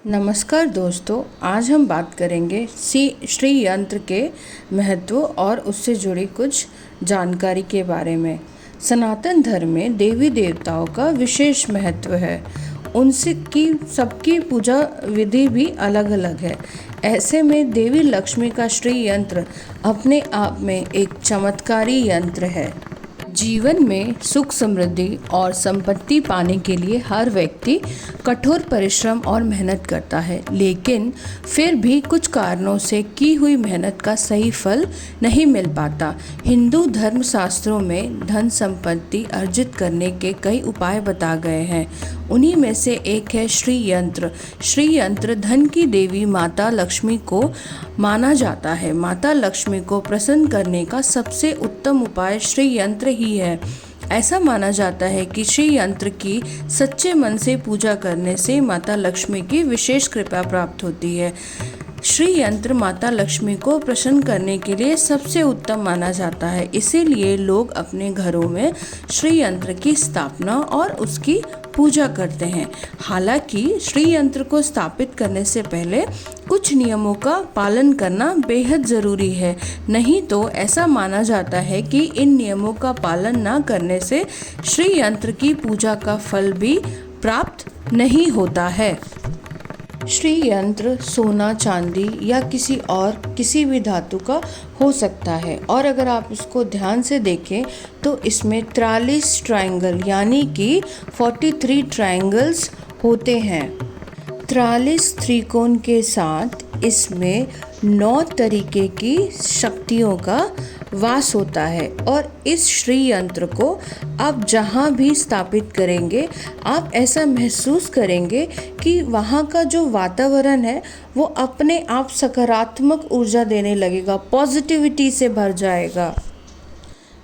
नमस्कार दोस्तों, आज हम बात करेंगे श्री यंत्र के महत्व और उससे जुड़ी कुछ जानकारी के बारे में। सनातन धर्म में देवी देवताओं का विशेष महत्व है। उनसे की सबकी पूजा विधि भी अलग अलग है। ऐसे में देवी लक्ष्मी का श्री यंत्र अपने आप में एक चमत्कारी यंत्र है। जीवन में सुख समृद्धि और संपत्ति पाने के लिए हर व्यक्ति कठोर परिश्रम और मेहनत करता है, लेकिन फिर भी कुछ कारणों से की हुई मेहनत का सही फल नहीं मिल पाता। हिंदू धर्म शास्त्रों में धन संपत्ति अर्जित करने के कई उपाय बता गए हैं। उन्हीं में से एक है श्री यंत्र। श्री यंत्र धन की देवी माता लक्ष्मी को माना जाता है। माता लक्ष्मी को प्रसन्न करने का सबसे उत्तम उपाय श्री यंत्र ही है। ऐसा माना जाता है कि श्री यंत्र की सच्चे मन से पूजा करने से माता लक्ष्मी की विशेष कृपा प्राप्त होती है। श्री यंत्र माता लक्ष्मी को प्रसन्न करने के लिए सबसे उत्तम माना जाता है। इसीलिए लोग अपने घरों में श्री यंत्र की स्थापना और उसकी पूजा करते हैं। हालांकि श्री यंत्र को स्थापित करने से पहले कुछ नियमों का पालन करना बेहद ज़रूरी है। नहीं तो ऐसा माना जाता है कि इन नियमों का पालन न करने से श्री यंत्र की पूजा का फल भी प्राप्त नहीं होता है। श्री यंत्र सोना, चांदी या किसी भी धातु का हो सकता है, और अगर आप इसको ध्यान से देखें तो इसमें 43 ट्रायंगल यानी कि 43 ट्रायंगल्स होते हैं। 43 त्रिकोण के साथ इसमें 9 तरीके की शक्तियों का वास होता है। और इस श्री यंत्र को आप जहाँ भी स्थापित करेंगे, आप ऐसा महसूस करेंगे कि वहाँ का जो वातावरण है वो अपने आप सकारात्मक ऊर्जा देने लगेगा, पॉजिटिविटी से भर जाएगा।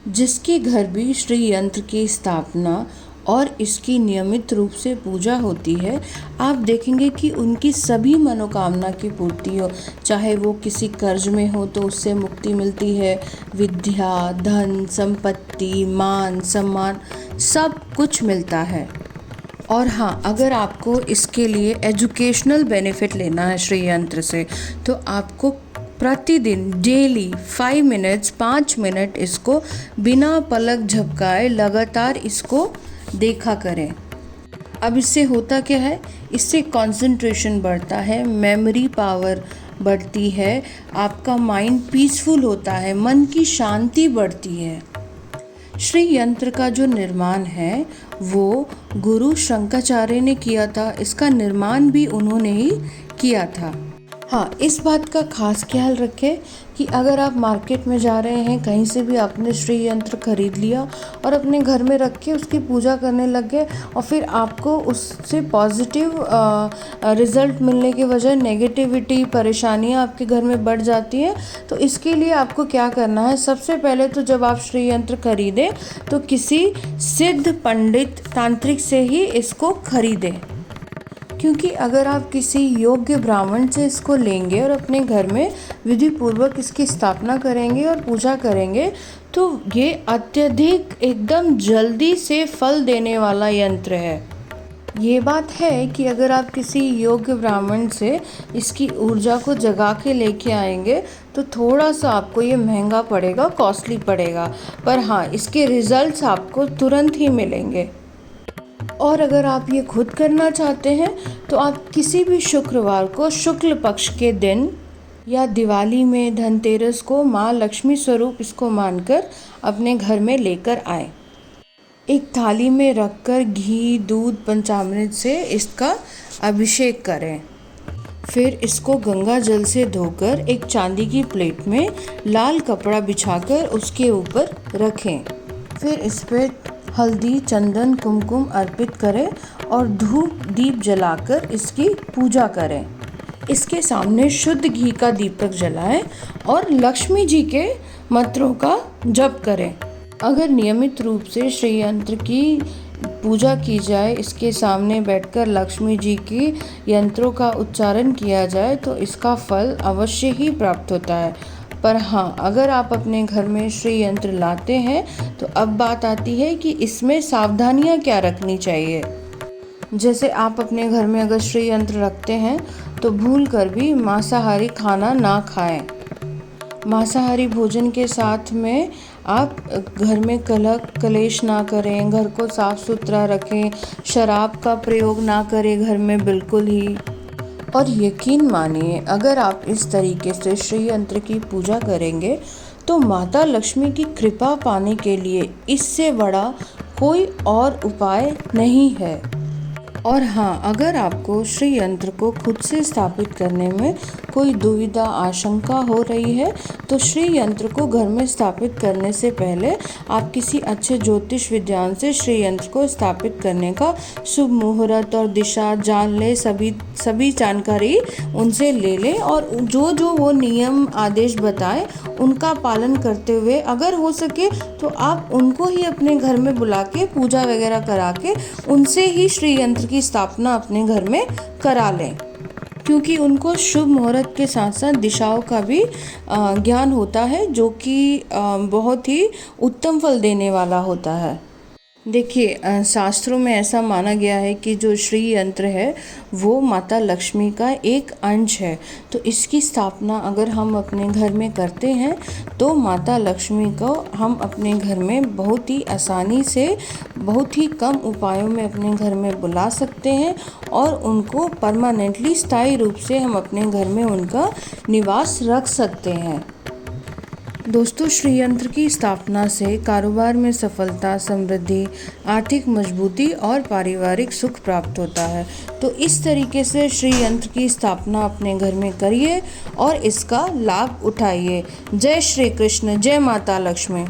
जिसके घर भी श्री यंत्र की स्थापना और इसकी नियमित रूप से पूजा होती है, आप देखेंगे कि उनकी सभी मनोकामना की पूर्ति हो। चाहे वो किसी कर्ज में हो तो उससे मुक्ति मिलती है, विद्या, धन, संपत्ति, मान, सम्मान सब कुछ मिलता है। और हाँ, अगर आपको इसके लिए एजुकेशनल बेनिफिट लेना है श्री यंत्र से, तो आपको प्रतिदिन डेली 5 मिनट इसको बिना पलक झपकाए लगातार इसको देखा करें। अब इससे होता क्या है, इससे कंसंट्रेशन बढ़ता है, मेमोरी पावर बढ़ती है, आपका माइंड पीसफुल होता है, मन की शांति बढ़ती है। श्री यंत्र का जो निर्माण है वो गुरु शंकराचार्य ने किया था। इसका निर्माण भी उन्होंने ही किया था। हाँ, इस बात का खास ख्याल रखें कि अगर आप मार्केट में जा रहे हैं, कहीं से भी आपने श्री यंत्र खरीद लिया और अपने घर में रख के उसकी पूजा करने लग गए, और फिर आपको उससे पॉजिटिव रिज़ल्ट मिलने के बजाय नेगेटिविटी, परेशानियाँ आपके घर में बढ़ जाती हैं, तो इसके लिए आपको क्या करना है, सबसे पहले तो जब आप श्री यंत्र खरीदें तो किसी सिद्ध पंडित तांत्रिक से ही इसको खरीदें। क्योंकि अगर आप किसी योग्य ब्राह्मण से इसको लेंगे और अपने घर में विधि पूर्वक इसकी स्थापना करेंगे और पूजा करेंगे, तो ये अत्यधिक एकदम जल्दी से फल देने वाला यंत्र है। ये बात है कि अगर आप किसी योग्य ब्राह्मण से इसकी ऊर्जा को जगा के लेके आएंगे तो थोड़ा सा आपको ये महंगा पड़ेगा, कॉस्टली पड़ेगा, पर हाँ, इसके रिजल्ट्स आपको तुरंत ही मिलेंगे। और अगर आप ये खुद करना चाहते हैं तो आप किसी भी शुक्रवार को शुक्ल पक्ष के दिन या दिवाली में, धनतेरस को माँ लक्ष्मी स्वरूप इसको मानकर अपने घर में लेकर आए। एक थाली में रखकर घी, दूध, पंचामृत से इसका अभिषेक करें। फिर इसको गंगा जल से धोकर एक चांदी की प्लेट में लाल कपड़ा बिछाकर उसके ऊपर रखें। फिर इस पर हल्दी, चंदन, कुमकुम अर्पित करें और धूप दीप जलाकर इसकी पूजा करें। इसके सामने शुद्ध घी का दीपक जलाएं और लक्ष्मी जी के मंत्रों का जप करें। अगर नियमित रूप से श्री यंत्र की पूजा की जाए, इसके सामने बैठकर लक्ष्मी जी की यंत्रों का उच्चारण किया जाए, तो इसका फल अवश्य ही प्राप्त होता है। पर हाँ, अगर आप अपने घर में श्री यंत्र लाते हैं तो अब बात आती है कि इसमें सावधानियाँ क्या रखनी चाहिए। जैसे आप अपने घर में अगर श्री यंत्र रखते हैं तो भूल कर भी मांसाहारी खाना ना खाएं। मांसाहारी भोजन के साथ में आप घर में कलह कलेश ना करें, घर को साफ सुथरा रखें, शराब का प्रयोग ना करें घर में बिल्कुल ही। और यकीन मानिए, अगर आप इस तरीके से श्री यंत्र की पूजा करेंगे तो माता लक्ष्मी की कृपा पाने के लिए इससे बड़ा कोई और उपाय नहीं है। और हाँ, अगर आपको श्री यंत्र को खुद से स्थापित करने में कोई दुविधा आशंका हो रही है तो श्री यंत्र को घर में स्थापित करने से पहले आप किसी अच्छे ज्योतिष विद्वान से श्री यंत्र को स्थापित करने का शुभ मुहूर्त और दिशा जान लें। सभी जानकारी उनसे ले लें और जो जो वो नियम आदेश बताएं उनका पालन करते हुए, अगर हो सके तो आप उनको ही अपने घर में बुला के पूजा वगैरह करा के उनसे ही श्री यंत्र की स्थापना अपने घर में करा लें, क्योंकि उनको शुभ मुहूर्त के साथ साथ दिशाओं का भी ज्ञान होता है, जो कि बहुत ही उत्तम फल देने वाला होता है। देखिए, शास्त्रों में ऐसा माना गया है कि जो श्री यंत्र है वो माता लक्ष्मी का एक अंश है। तो इसकी स्थापना अगर हम अपने घर में करते हैं तो माता लक्ष्मी को हम अपने घर में बहुत ही आसानी से, बहुत ही कम उपायों में अपने घर में बुला सकते हैं और उनको परमानेंटली स्थायी रूप से हम अपने घर में उनका निवास रख सकते हैं। दोस्तों, श्री यंत्र की स्थापना से कारोबार में सफलता, समृद्धि, आर्थिक मजबूती और पारिवारिक सुख प्राप्त होता है। तो इस तरीके से श्री यंत्र की स्थापना अपने घर में करिए और इसका लाभ उठाइए। जय श्री कृष्ण, जय माता लक्ष्मी।